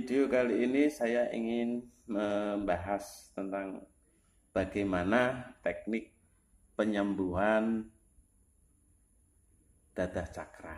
video kali ini saya ingin membahas tentang bagaimana teknik penyembuhan dadah cakra.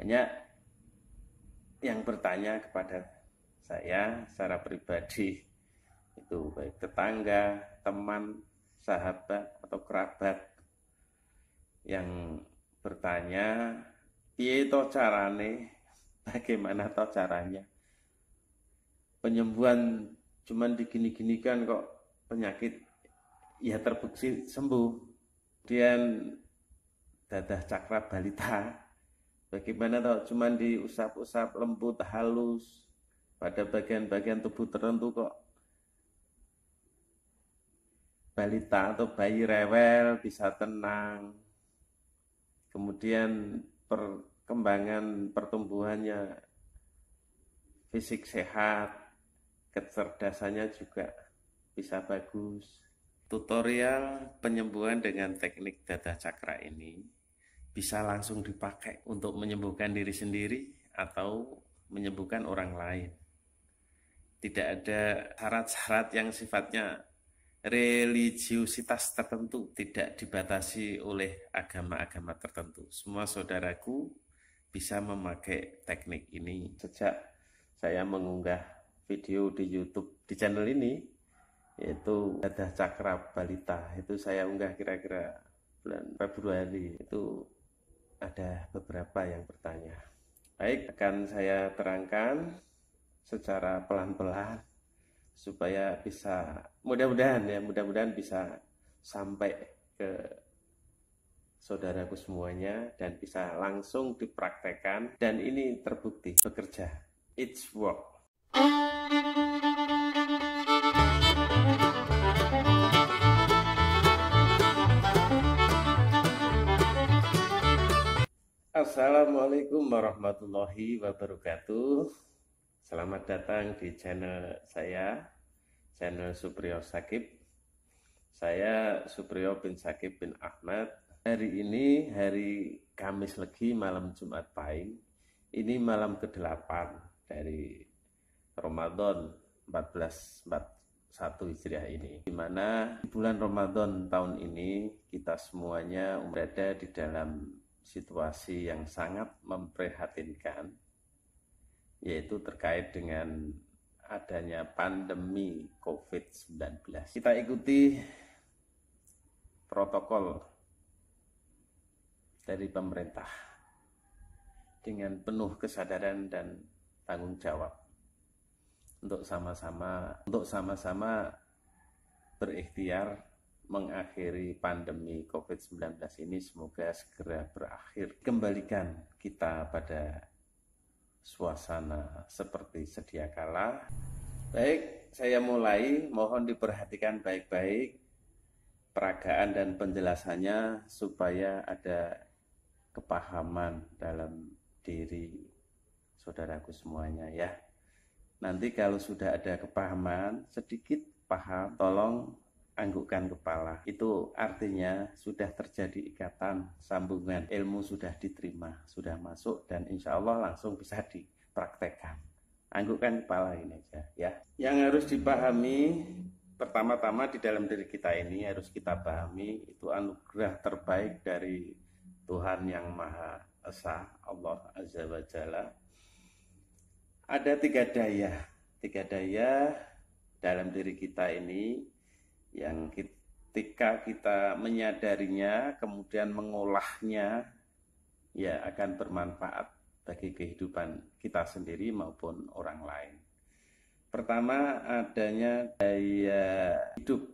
Banyak yang bertanya kepada saya secara pribadi, itu baik tetangga, teman, sahabat atau kerabat, yang bertanya, piye to carane, bagaimana to caranya penyembuhan, cuman digini-ginikan kok penyakit ya terbukti sembuh. Kemudian dadah cakra balita, bagaimana to cuman diusap-usap lembut halus pada bagian-bagian tubuh tertentu kok balita atau bayi rewel bisa tenang, kemudian perkembangan pertumbuhannya fisik sehat, kecerdasannya juga bisa bagus. Tutorial penyembuhan dengan teknik dadah cakra ini bisa langsung dipakai untuk menyembuhkan diri sendiri atau menyembuhkan orang lain. Tidak ada syarat-syarat yang sifatnya religiusitas tertentu, tidak dibatasi oleh agama-agama tertentu. Semua saudaraku bisa memakai teknik ini. Sejak saya mengunggah video di YouTube di channel ini, yaitu dadah cakra balita, itu saya unggah kira-kira bulan Februari, itu ada beberapa yang bertanya. Baik, akan saya terangkan secara pelan-pelan supaya bisa mudah-mudahan bisa sampai ke saudaraku semuanya dan bisa langsung dipraktekkan, dan ini terbukti bekerja. It's work. Assalamualaikum warahmatullahi wabarakatuh. Selamat datang di channel saya, channel Supriyo Shakib. Saya Supriyo bin Shakib bin Ahmad. Hari ini hari Kamis Legi, malam Jumat Pahing. Ini malam ke-8 dari Ramadan 1441 Hijriah ini. Di mana di bulan Ramadan tahun ini kita semuanya berada di dalam situasi yang sangat memprihatinkan, yaitu terkait dengan adanya pandemi COVID-19. Kita ikuti protokol dari pemerintah dengan penuh kesadaran dan tanggung jawab untuk sama-sama berikhtiar mengakhiri pandemi COVID-19 ini. Semoga segera berakhir, kembalikan kita pada suasana seperti sedia kala. Baik, saya mulai. Mohon diperhatikan baik-baik peragaan dan penjelasannya supaya ada kepahaman dalam diri saudaraku semuanya ya. Nanti kalau sudah ada kepahaman, sedikit paham, tolong anggukkan kepala. Itu artinya sudah terjadi ikatan, sambungan, ilmu sudah diterima, sudah masuk, dan insya Allah langsung bisa dipraktekkan. Anggukkan kepala ini aja ya. Yang harus dipahami pertama-tama di dalam diri kita ini, harus kita pahami itu anugerah terbaik dari Tuhan yang Maha Esa, Allah Azza wa Jalla. Ada tiga daya dalam diri kita ini yang ketika kita menyadarinya, kemudian mengolahnya, ya akan bermanfaat bagi kehidupan kita sendiri maupun orang lain. Pertama, adanya daya hidup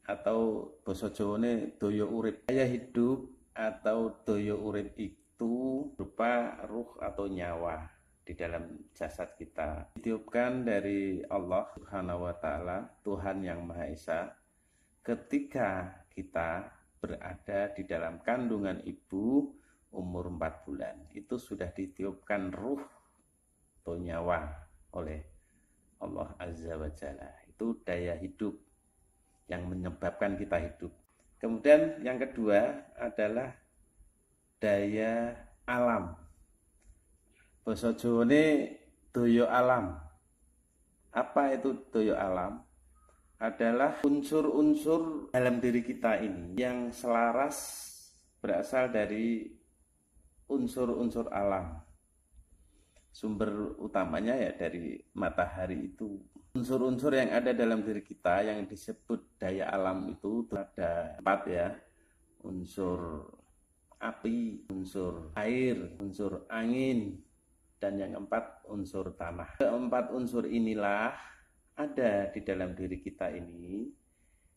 atau basa Jawane daya urip. Daya hidup atau daya urip itu berupa ruh atau nyawa di dalam jasad kita. Ditiupkan dari Allah Subhanahu wa Ta'ala, Tuhan yang Maha Esa, ketika kita berada di dalam kandungan ibu umur 4 bulan. Itu sudah ditiupkan ruh atau nyawa oleh Allah Azza wa Jalla. Itu daya hidup yang menyebabkan kita hidup. Kemudian yang kedua adalah daya alam. Basa Jawane daya alam. Apa itu daya alam? Adalah unsur-unsur dalam diri kita ini yang selaras berasal dari unsur-unsur alam. Sumber utamanya ya dari matahari itu. Unsur-unsur yang ada dalam diri kita yang disebut daya alam itu ada 4 ya. Unsur api, unsur air, unsur angin, dan yang keempat unsur tanah. Keempat unsur inilah ada di dalam diri kita ini,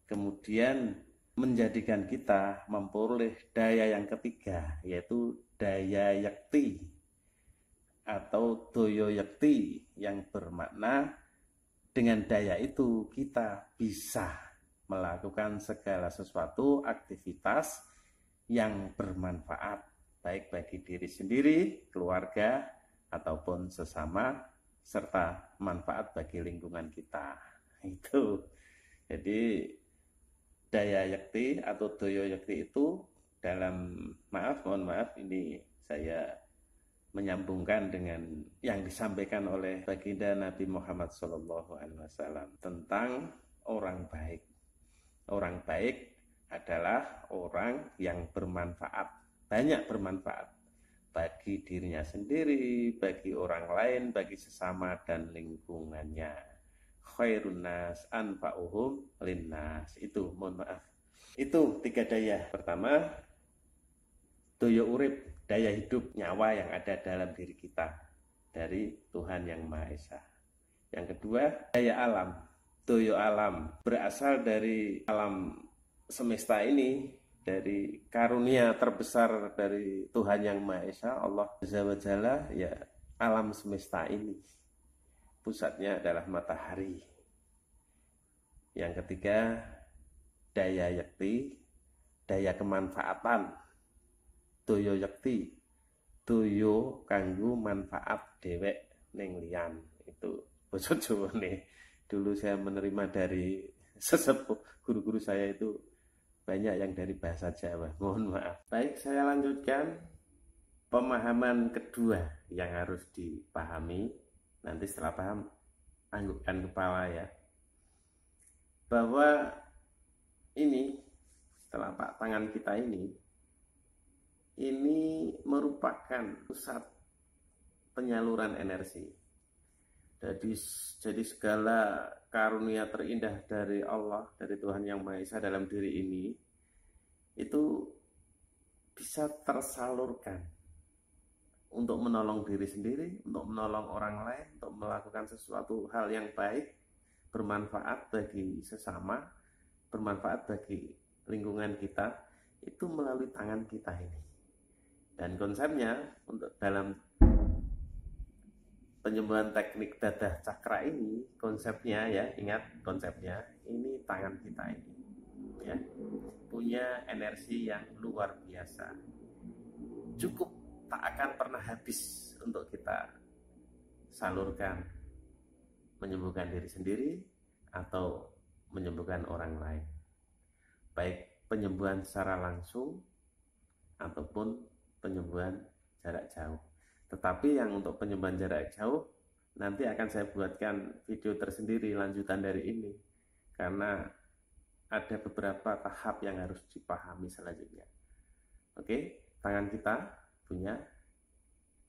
kemudian menjadikan kita memperoleh daya yang ketiga, yaitu daya yakti atau doyo yakti, yang bermakna dengan daya itu kita bisa melakukan segala sesuatu aktivitas yang bermanfaat, baik bagi diri sendiri, keluarga, ataupun sesama, serta manfaat bagi lingkungan kita. Itu. Jadi daya yakti atau doyo yakti itu mohon maaf ini saya menyambungkan dengan yang disampaikan oleh baginda Nabi Muhammad SAW tentang orang baik. Orang baik adalah orang yang bermanfaat, banyak bermanfaat bagi dirinya sendiri, bagi orang lain, bagi sesama dan lingkungannya. Khairun nas anfa'uhum linnas. Itu, mohon maaf. Itu 3 daya. Pertama, daya urip, daya hidup, nyawa yang ada dalam diri kita dari Tuhan Yang Maha Esa. Yang kedua, daya alam. Daya alam berasal dari alam semesta ini, dari karunia terbesar dari Tuhan Yang Maha Esa, Allah Azza wa Jalla, ya alam semesta ini. Pusatnya adalah matahari. Yang ketiga, daya yakti, daya kemanfaatan. Doyo yakti, doyo kanggo manfaat dewek ning liyan. Itu basa Jawane. Dulu saya menerima dari sesepuh guru-guru saya itu banyak yang dari bahasa Jawa. Mohon maaf. Baik, saya lanjutkan pemahaman kedua yang harus dipahami. Nanti setelah paham, anggukkan kepala ya. Bahwa ini telapak tangan kita ini merupakan pusat penyaluran energi. Jadi segala karunia terindah dari Allah, dari Tuhan Yang Maha Esa dalam diri ini, itu bisa tersalurkan untuk menolong diri sendiri, untuk menolong orang lain, untuk melakukan sesuatu hal yang baik, bermanfaat bagi sesama, bermanfaat bagi lingkungan kita, itu melalui tangan kita ini. Dan konsepnya untuk dalam penyembuhan teknik dadah cakra ini, konsepnya ya, ingat konsepnya, ini tangan kita ini ya, punya energi yang luar biasa, cukup tak akan pernah habis untuk kita salurkan, menyembuhkan diri sendiri atau menyembuhkan orang lain, baik penyembuhan secara langsung ataupun penyembuhan jarak jauh. Tetapi yang untuk penyembuhan jarak jauh nanti akan saya buatkan video tersendiri lanjutan dari ini, karena ada beberapa tahap yang harus dipahami selanjutnya. Oke, tangan kita punya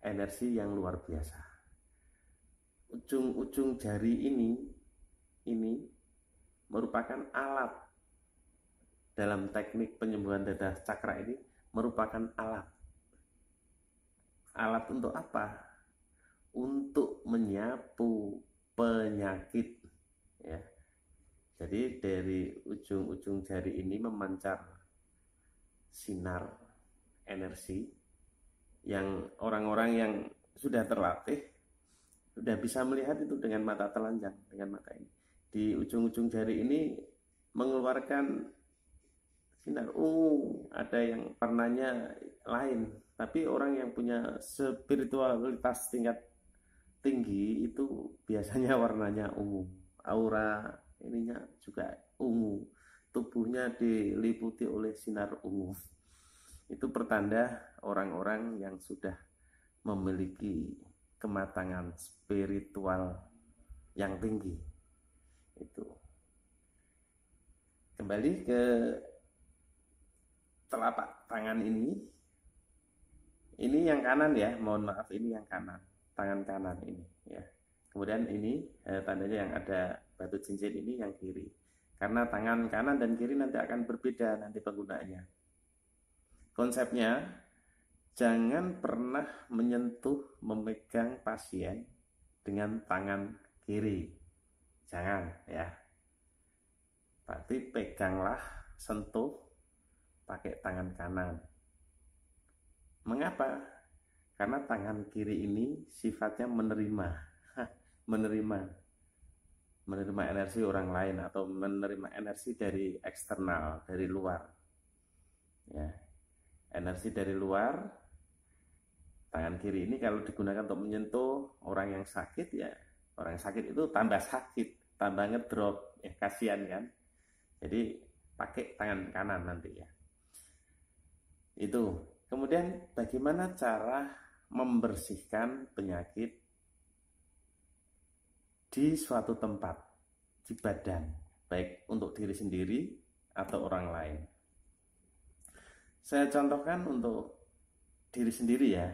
energi yang luar biasa. Ujung-ujung jari ini merupakan alat dalam teknik penyembuhan dadah cakra ini, merupakan alat. Alat untuk apa? Untuk menyapu penyakit ya. Jadi dari ujung-ujung jari ini memancar sinar energi yang orang-orang yang sudah terlatih sudah bisa melihat itu dengan mata telanjang, dengan mata ini. Di ujung-ujung jari ini mengeluarkan sinar ungu, ada yang warnanya lain. Tapi orang yang punya spiritualitas tingkat tinggi itu biasanya warnanya ungu. Aura ininya juga ungu. tubuhnya diliputi oleh sinar ungu. Itu pertanda orang-orang yang sudah memiliki kematangan spiritual yang tinggi. Itu. Kembali ke telapak tangan ini. Ini yang kanan ya, mohon maaf, ini yang kanan, tangan kanan ini ya. Kemudian ini tandanya yang ada batu cincin ini yang kiri. Karena tangan kanan dan kiri nanti akan berbeda nanti penggunaannya. Konsepnya, jangan pernah menyentuh, memegang pasien dengan tangan kiri. Jangan ya. Berarti peganglah, sentuh pakai tangan kanan. Mengapa? Karena tangan kiri ini sifatnya menerima energi orang lain atau menerima energi dari eksternal, dari luar ya. Energi dari luar. Tangan kiri ini kalau digunakan untuk menyentuh orang yang sakit ya, orang yang sakit itu tambah sakit, tambah ngedrop ya, kasihan kan. Jadi pakai tangan kanan nanti ya. Itu. Kemudian bagaimana cara membersihkan penyakit di suatu tempat, di badan, baik untuk diri sendiri atau orang lain. Saya contohkan untuk diri sendiri ya.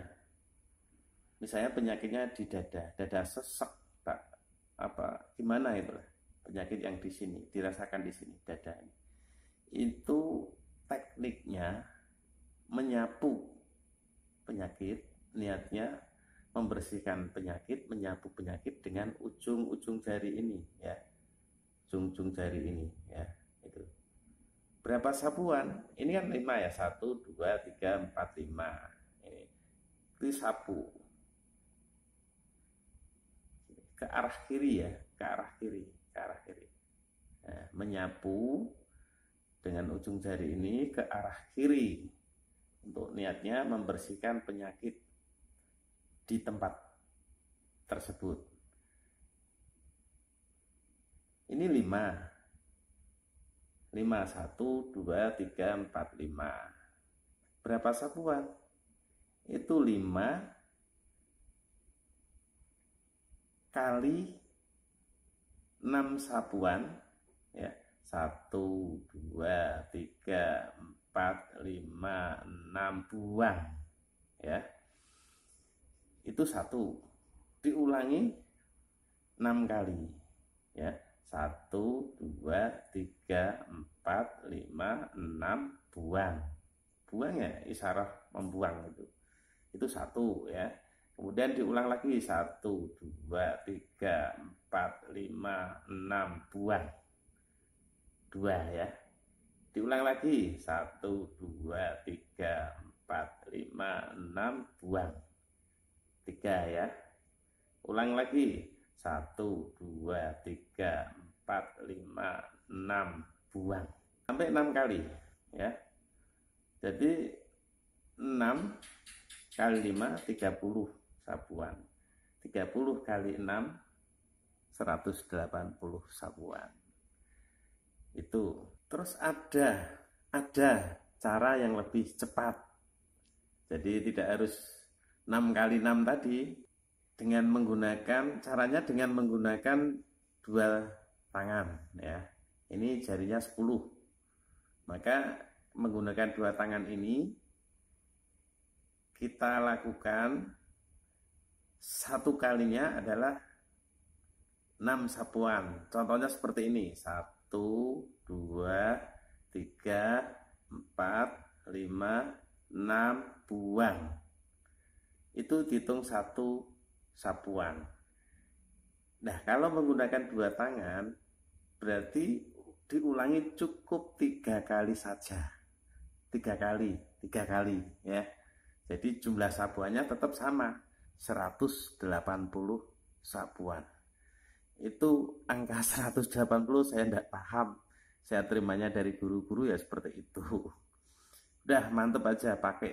Misalnya penyakitnya di dada sesek, Pak. Gimana itu? Penyakit yang di sini, dirasakan di sini, dada ini. Itu tekniknya menyapu penyakit, niatnya membersihkan penyakit, menyapu penyakit dengan ujung-ujung jari ini ya. Ujung-ujung jari ini ya, itu. Berapa sapuan? Ini kan 5 ya. 1 2 3 4 5. Ini. Itu sapu. Ke arah kiri ya, ke arah kiri. Nah, menyapu dengan ujung jari ini ke arah kiri. Untuk niatnya membersihkan penyakit di tempat tersebut. Ini 5. 1 2 3 4 5. Berapa sapuan? Itu 5 kali 6 sapuan ya. 1 2 3 4 5 6 buang ya. Itu 1. Diulangi 6 kali ya. 1 2 3 4 5 6 buang. Buang ya, isyarat membuang itu. Itu 1 ya. Kemudian diulang lagi 1 2 3 4 5 6 buang. 2 ya. Diulang lagi 1 2 3 4 5 6 buang. 3 ya. Ulang lagi 1 2 3 4 5 6 buang. Sampai 6 kali ya. Jadi 6 kali 5 30 sapuan. 30 kali 6 180 sapuan. Itu. Terus ada cara yang lebih cepat. Jadi tidak harus 6 kali 6 tadi. Caranya dengan menggunakan 2 tangan ya. Ini jarinya 10. Maka menggunakan 2 tangan ini kita lakukan 1 kalinya adalah 6 sapuan. Contohnya seperti ini. 1 2 3 4 5 6 buang. Itu dihitung 1 sapuan. Nah, kalau menggunakan 2 tangan berarti diulangi cukup 3 kali saja. 3 kali ya. Jadi jumlah sapuannya tetap sama, 180 sapuan. Itu angka 180 saya tidak paham. Saya terimanya dari guru-guru ya seperti itu. Udah mantep aja, pakai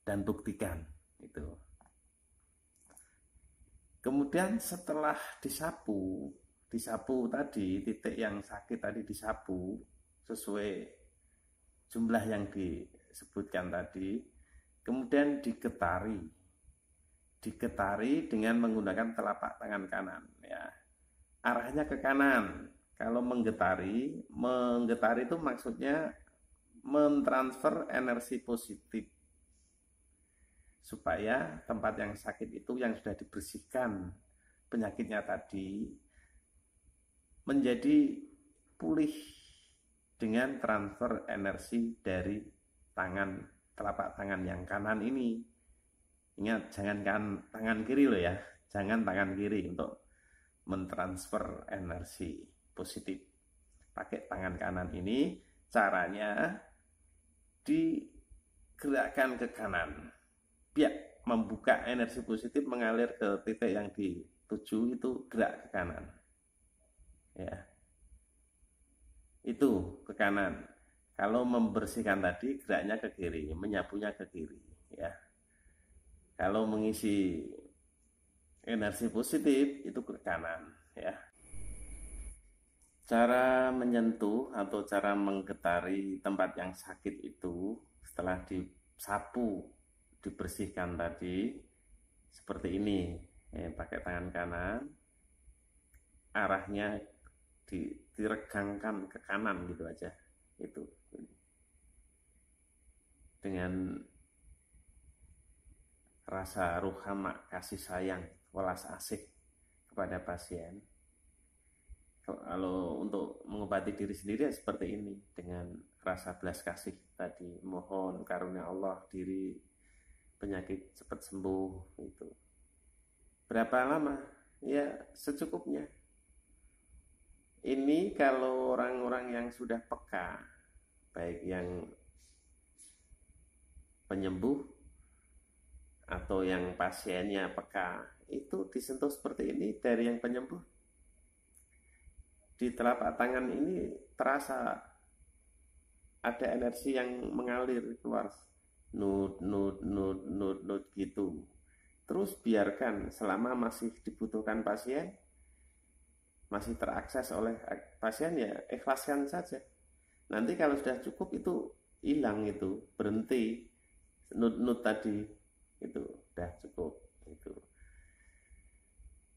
dan buktikan itu. Kemudian setelah disapu tadi, titik yang sakit tadi disapu sesuai jumlah yang disebutkan tadi, kemudian digetari dengan menggunakan telapak tangan kanan, ya. Arahnya ke kanan. Kalau menggetari itu maksudnya mentransfer energi positif supaya tempat yang sakit itu yang sudah dibersihkan penyakitnya tadi menjadi pulih dengan transfer energi dari telapak tangan yang kanan ini. Ingat, jangan tangan kiri loh ya, jangan tangan kiri untuk mentransfer energi positif. Pakai tangan kanan ini, caranya digerakkan ke kanan. Biar membuka energi positif mengalir ke titik yang dituju, itu gerak ke kanan. Ya. Itu ke kanan. Kalau membersihkan tadi geraknya ke kiri, menyapunya ke kiri, ya. Kalau mengisi energi positif itu ke kanan, ya. Cara menyentuh atau cara menggetari tempat yang sakit itu setelah disapu, dibersihkan tadi seperti ini, ya, pakai tangan kanan, arahnya diregangkan ke kanan gitu aja, itu dengan rasa ruhama, kasih sayang, welas asih kepada pasien. Kalau untuk mengobati diri sendiri ya seperti ini, dengan rasa belas kasih tadi, mohon karunia Allah diri penyakit cepat sembuh. Itu berapa lama? Ya secukupnya. Ini kalau orang-orang yang sudah peka, baik yang penyembuh atau yang pasiennya peka, itu disentuh seperti ini dari yang penyembuh. Di telapak tangan ini terasa ada energi yang mengalir keluar, nut gitu. Terus biarkan selama masih dibutuhkan pasien, masih terakses oleh pasien, ya ikhlaskan saja. Nanti kalau sudah cukup itu hilang, itu berhenti nut tadi, itu udah cukup itu.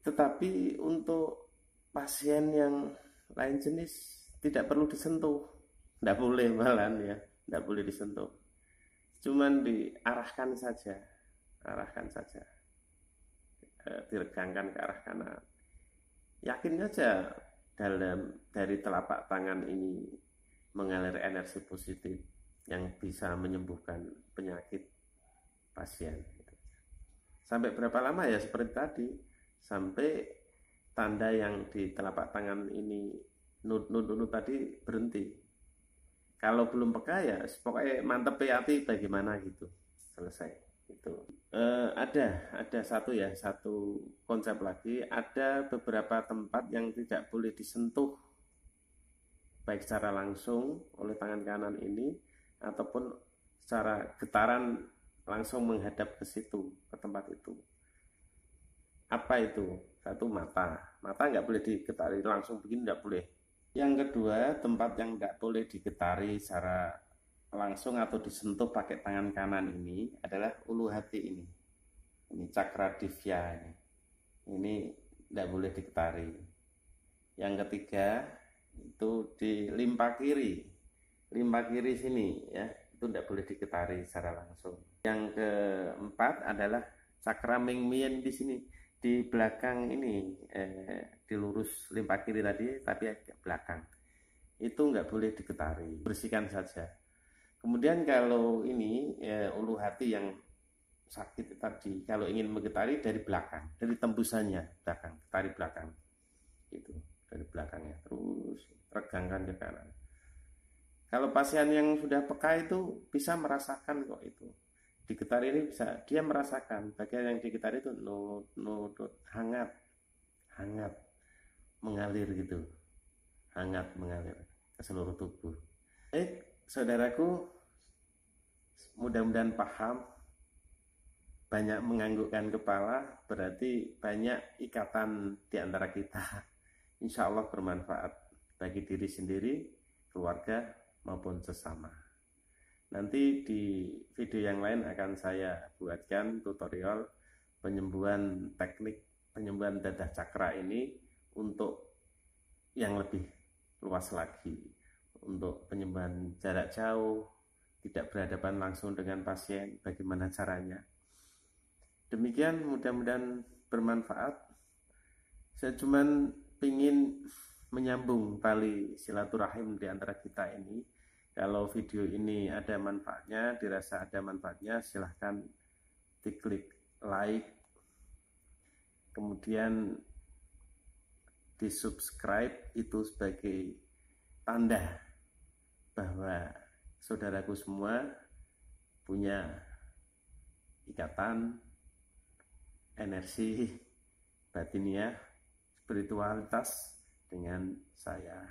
Tetapi untuk pasien yang lain jenis tidak perlu disentuh, tidak boleh malahan, ya, tidak boleh disentuh, cuman diarahkan saja, diregangkan ke arah kanan. Yakin saja dari telapak tangan ini mengalir energi positif yang bisa menyembuhkan penyakit pasien. Sampai berapa lama? Ya seperti tadi, sampai tanda yang di telapak tangan ini nut tadi berhenti. Kalau belum peka ya pokoknya mantep hati bagaimana gitu, selesai. Itu ada satu konsep lagi. Ada beberapa tempat yang tidak boleh disentuh baik secara langsung oleh tangan kanan ini ataupun secara getaran langsung menghadap ke situ, ke tempat itu. Apa itu? Satu, mata nggak boleh digetari langsung begini, nggak boleh. Yang kedua, tempat yang nggak boleh digetari secara langsung atau disentuh pakai tangan kanan ini adalah ulu hati ini cakra divya ini nggak boleh digetari. Yang ketiga itu di limpa kiri sini, ya, itu tidak boleh digetari secara langsung. Yang keempat adalah cakra mingmien di sini, di belakang ini, di lurus limpa kiri tadi tapi agak belakang, itu nggak boleh digetari, bersihkan saja. Kemudian kalau ini ulu hati yang sakit tadi, kalau ingin menggetari dari belakang, dari tembusannya belakang, getari belakang, itu dari belakangnya terus regangkan ke kanan. Kalau pasien yang sudah peka itu bisa merasakan kok, itu digetari ini bisa dia merasakan bagian yang digetari itu nut hangat mengalir gitu, hangat mengalir ke seluruh tubuh. Saudaraku, mudah-mudahan paham. Banyak menganggukkan kepala berarti banyak ikatan di antara kita. Insya Allah bermanfaat bagi diri sendiri, keluarga maupun sesama. Nanti di video yang lain akan saya buatkan tutorial teknik penyembuhan dadah cakra ini untuk yang lebih luas lagi, untuk penyembuhan jarak jauh, tidak berhadapan langsung dengan pasien, bagaimana caranya. Demikian, mudah-mudahan bermanfaat. Saya cuman ingin menyambung tali silaturahim di antara kita ini. Kalau video ini ada manfaatnya, dirasa ada manfaatnya, silahkan diklik like, kemudian di subscribe, itu sebagai tanda bahwa saudaraku semua punya ikatan energi batiniah spiritualitas dengan saya.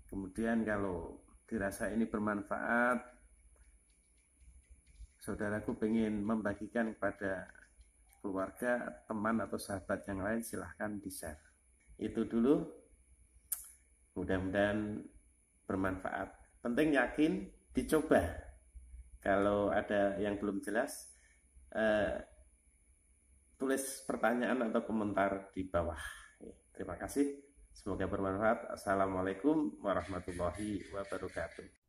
Kemudian kalau dirasa ini bermanfaat, saudaraku pengen membagikan kepada keluarga, teman atau sahabat yang lain, silahkan di-share. Itu dulu, mudah-mudahan bermanfaat. Penting yakin, dicoba. Kalau ada yang belum jelas, tulis pertanyaan atau komentar di bawah. Terima kasih. Semoga bermanfaat. Assalamualaikum warahmatullahi wabarakatuh.